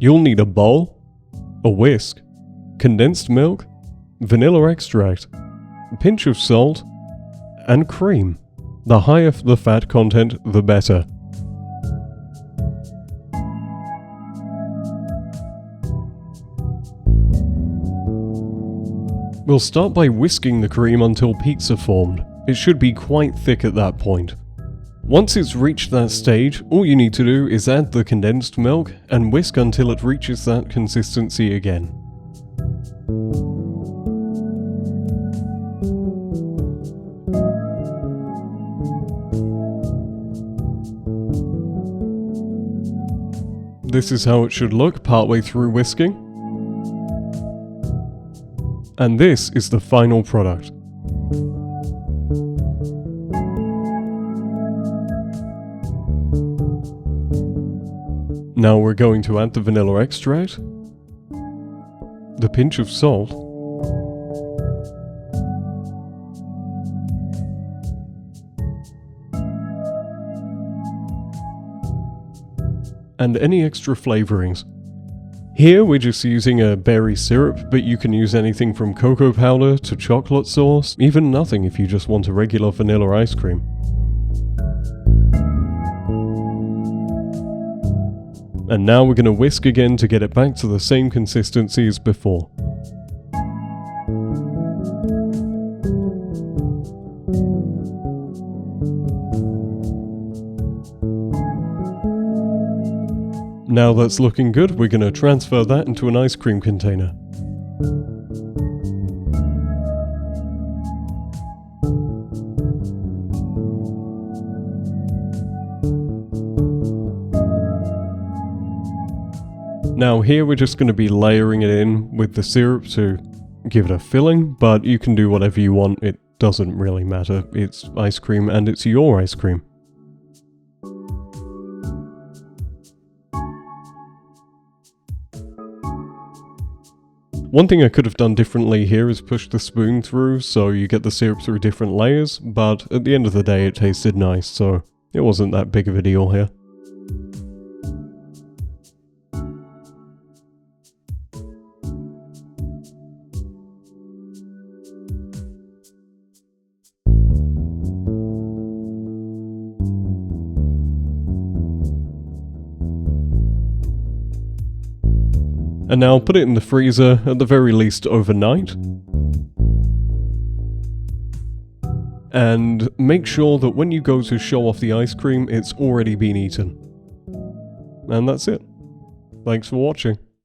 You'll need a bowl, a whisk, condensed milk, vanilla extract, a pinch of salt, and cream. The higher the fat content, the better. We'll start by whisking the cream until peaks are formed. It should be quite thick at that point. Once it's reached that stage, all you need to do is add the condensed milk and whisk until it reaches that consistency again. This is how it should look partway through whisking. And this is the final product. Now we're going to add the vanilla extract, the pinch of salt, and any extra flavourings. Here we're just using a berry syrup, but you can use anything from cocoa powder to chocolate sauce, even nothing if you just want a regular vanilla ice cream. And now we're going to whisk again to get it back to the same consistency as before. Now that's looking good, we're going to transfer that into an ice cream container. Now here we're just going to be layering it in with the syrup to give it a filling, but you can do whatever you want, it doesn't really matter. It's ice cream and it's your ice cream. One thing I could have done differently here is push the spoon through so you get the syrup through different layers, but at the end of the day it tasted nice, so it wasn't that big of a deal here. And now put it in the freezer, at the very least overnight. And make sure that when you go to show off the ice cream, it's already been eaten. And that's it. Thanks for watching.